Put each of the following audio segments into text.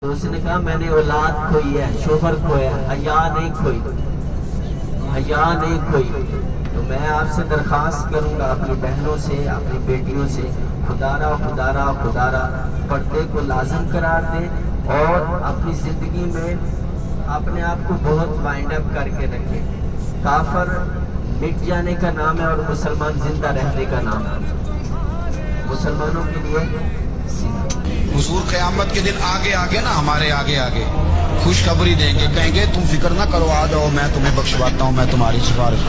تو اس نے کہا میں نے اولاد کھوئی ہے، شوہر کھویا، حیا نہیں کھوئی، حیا نہیں کھوئی۔ تو میں آپ سے درخواست کروں گا اپنی بہنوں سے، اپنی بیٹیوں سے، خدارا خدارا خدارا پردے کو لازم قرار دیں اور اپنی زندگی میں اپنے آپ کو بہت وائنڈ اپ کر کے رکھیں۔ کافر مٹ جانے کا نام ہے اور مسلمان زندہ رہنے کا نام ہے۔ مسلمانوں کے لیے حضور قیامت کے دن آگے آگے نا ہمارے آگے آگے خوشخبری دیں گے، کہیں گے تم فکر نہ کرو، آ جاؤ میں تمہیں بخشواتا ہوں، میں تمہاری سفارش،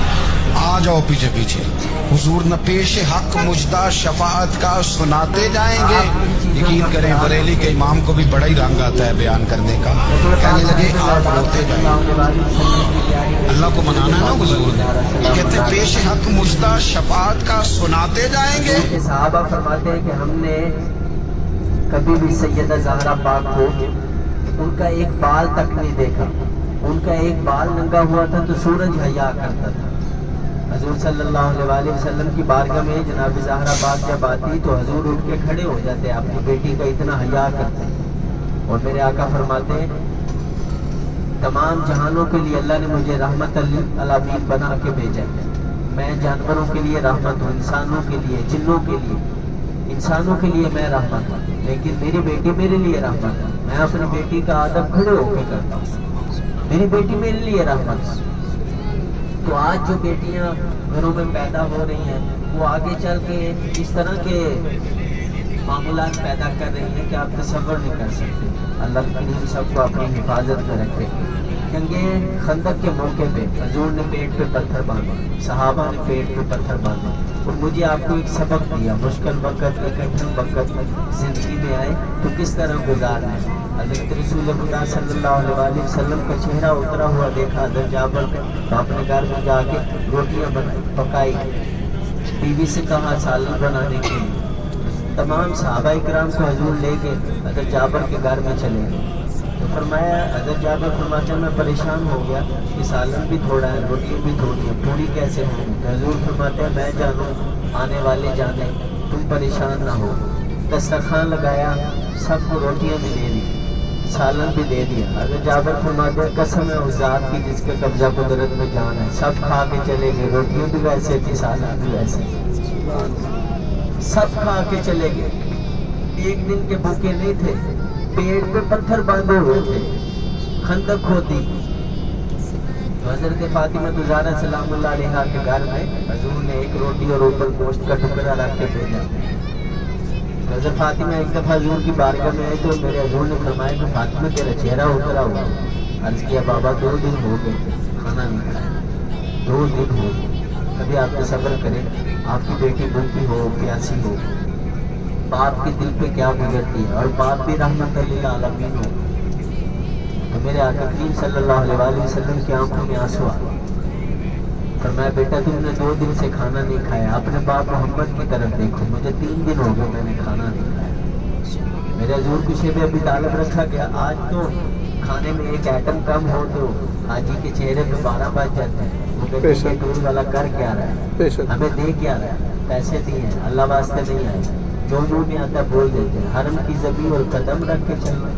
آ جاؤ پیچھے پیچھے۔ حضور نہ پیش حق مجدہ شفاعت کا سناتے جائیں گے۔ یقین کریں بریلی کے امام کو بھی بڑا ہی رنگ آتا ہے بیان کرنے کا، کہنے لگے آپ روتے جائیں گے۔ اللہ کو منانا ہے نا حضور نے، یہ کہتے ہیں پیش حق مجدہ شفاعت کا سناتے جائیں گے۔ صحابہ فرماتے ہیں کہ ہم نے کبھی بھی سیدہ زہرا پاک کو ان کا ایک بال تک نہیں دیکھا، ان کا ایک بال ننگا ہوا تھا تو سورج حیا کرتا تھا۔ حضور صلی اللہ علیہ وآلہ وسلم کی بارگاہ میں جناب زہرا پاک جب آتی تو حضور اٹھ کے کھڑے ہو جاتے، اپنی بیٹی کا اتنا حیا کرتے۔ اور میرے آقا فرماتے ہیں تمام جہانوں کے لیے اللہ نے مجھے رحمت للعالمین بنا کے بھیجا ہے، میں جانوروں کے لیے رحمت ہوں، انسانوں کے لیے، جنوں کے لیے، انسانوں کے لیے میں رحمت ہوں، لیکن میری بیٹی میرے لیے رحمت ہے۔ میں اپنی بیٹی کا ادب کھڑے ہو کے کرتا ہوں، میری بیٹی میرے لیے رحمت ہے۔ تو آج جو بیٹیاں گھروں میں پیدا ہو رہی ہیں وہ آگے چل کے اس طرح کے معاملات پیدا کر رہی ہیں کہ آپ تصور نہیں کر سکتے۔ اللہ کریم سب کو اپنی حفاظت میں رکھے۔ جنگ خندق کے موقع پہ حضور نے پیٹ پہ پتھر باندھا، صحابہ نے پیٹ پہ پتھر باندھا، اور مجھے آپ کو ایک سبق دیا، مشکل وقت، ایک کٹھن وقت زندگی میں آئے تو کس طرح گزارنا ہے۔ حضرت رسول خدا صلی اللہ علیہ وآلہ وسلم کا چہرہ اترا ہوا دیکھا حضرت جابر نے، تو اپنے گھر میں جا کے روٹیاں پکائی، بیوی سے کہا سالن بنانے کے لیے۔ تمام صحابہ اکرام کو حضور لے کے حضرت جابر کے گھر میں چلے گئے تو فرمایا، حضرت جابر فرماتے ہیں میں پریشان ہو گیا کہ سالن بھی تھوڑا ہے، روٹی بھی تھوڑی ہے، پوری کیسے ہوں۔ حضور فرماتے ہیں میں جانوں آنے والے جانے، تم پریشان نہ ہو۔ دسترخوان لگایا، سب کو روٹیاں بھی دے دی، سالن بھی دے دیا۔ حضرت جابر فرماتے ہیں قسم ہے اس ذات کی جس کے قبضہ قدرت میں جان ہے، سب کھا کے چلے گئے، روٹیاں بھی ویسے تھی، سالن بھی ویسے، سب کھا کے چلے گئے۔ ایک دن کے بھوکے نہیں تھے، پیٹ پہ پتھر باندھے ہوئے تھے، خندق ہوتی۔ حضرت فاطمہ زہرا سلام اللہ علیہا کے گھر میں حضور نے ایک روٹی اور اوپر گوشت کا ٹکڑا رکھ کے بھیجا۔ حضرت فاطمہ ایک دفعہ حضور کی بارگاہ میں آئی تو میرے حضور نے فرمایا کہ فاطمہ تیرا چہرہ اترا ہوا۔ عرض کیا بابا 2 دن ہو گئے کھانا نہیں کھایا، 2 دن ہو گئے۔ کبھی آپ تصور کریں آپ کی بیٹی بھوکی ہو، پیاسی ہو، باپ کے دل پہ کیا گزرتی ہے، اور باپ بھی رحمت للعالمین ہو۔ تو میرے آقا کریم صلی اللہ علیہ وآلہ وسلم کی آنکھوں میں آنسو آ گئے۔ فرمایا بیٹا تم نے 2 دن سے کھانا نہیں کھایا، اپنے باپ محمد کی طرف دیکھو، مجھے 3 دن ہو گئے میں نے کھانا نہیں کھایا۔ میرے حضور کو شیب ابی طالب رکھا گیا، آج تو کھانے میں ایک ایٹم کم ہو تو حاجی کے چہرے پہ 12 بج جاتے ہیں، وہ کہتے ہیں کہ ٹور والا کر کیا رہا ہے، ہمیں دے کیا رہا ہے، پیسے دیے ہیں اللہ واسطے نہیں آئے، جو منہ میں آتا بول دیتے ہیں۔ حرم کی زمین اور قدم رکھ کے چلنا،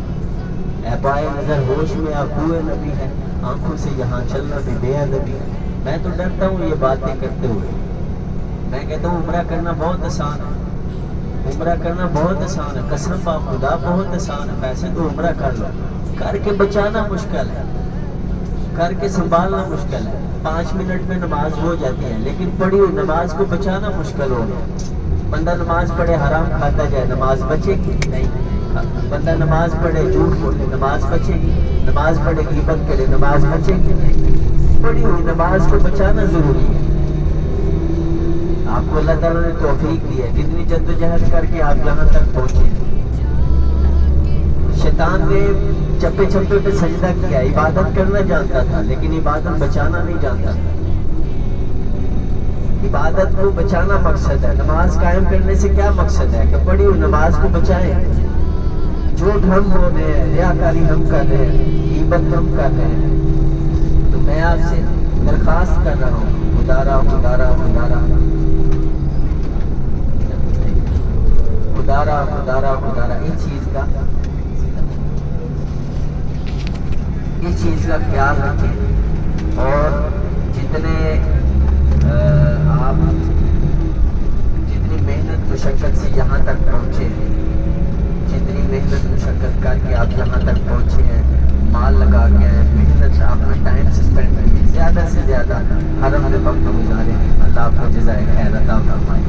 اے پائے نظر ہوش میں ابوئے نبی ہے، آنکھوں سے یہاں چلنا بھی بے ادبی ہے۔ میں تو ڈرتا ہوں یہ باتیں کرتے ہوئے، میں کہتا ہوں عمرہ کرنا بہت آسان ہے، عمرہ کرنا بہت آسان ہے، قسم با خدا بہت آسان ہے، پیسے تو عمرہ کر لو، کر کے بچانا مشکل ہے، کر کے سنبھالنا مشکل ہے۔ 5 منٹ میں نماز ہو جاتی ہے لیکن پڑھی ہوئی نماز کو بچانا مشکل ہو گیا۔ بندہ نماز پڑھے حرام کھاتا جائے، نماز بچے گی نہیں۔ بندہ نماز پڑھے جھوٹ بولے، نماز بچے گی، نماز پڑھے غیبت کرے، نماز بچے گی نہیں۔ پڑھی ہوئی نماز کو بچانا ضروری ہے۔ آپ کو اللہ تعالیٰ نے توفیق دی ہے، کتنی جدوجہد کر کے آپ یہاں تک پہنچے۔ شیطان نے چپے چپے پہ سجدہ کیا، عبادت کرنا جانتا تھا لیکن عبادت بچانا نہیں جانتا تھا۔ عبادت کو بچانا مقصد ہے، نماز قائم کرنے سے کیا مقصد ہے کہ پڑھی ہوئی نماز کو بچائیں۔ جھوٹ ہم ہو رہے ہیں، ریاکاری ہم کر رہے ہیں، غیبت ہم کر رہے ہیں، تو میں آپ سے درخواست کر رہا ہوں خدارا خدارا خدارا خدارا خدارا خدارا ان چیز کا اس چیز کا خیال رکھیں، اور جتنے آپ جتنی محنت مشقت سے یہاں تک پہنچے ہیں، جتنی محنت مشقت کر کے آپ یہاں تک پہنچے ہیں، مال لگا کے محنت اپنا ٹائم سے اسپینڈ کر کے زیادہ سے زیادہ حرم میں وقت گزاریں. اللہ آپ کو جزائے خیر عطا فرمائے.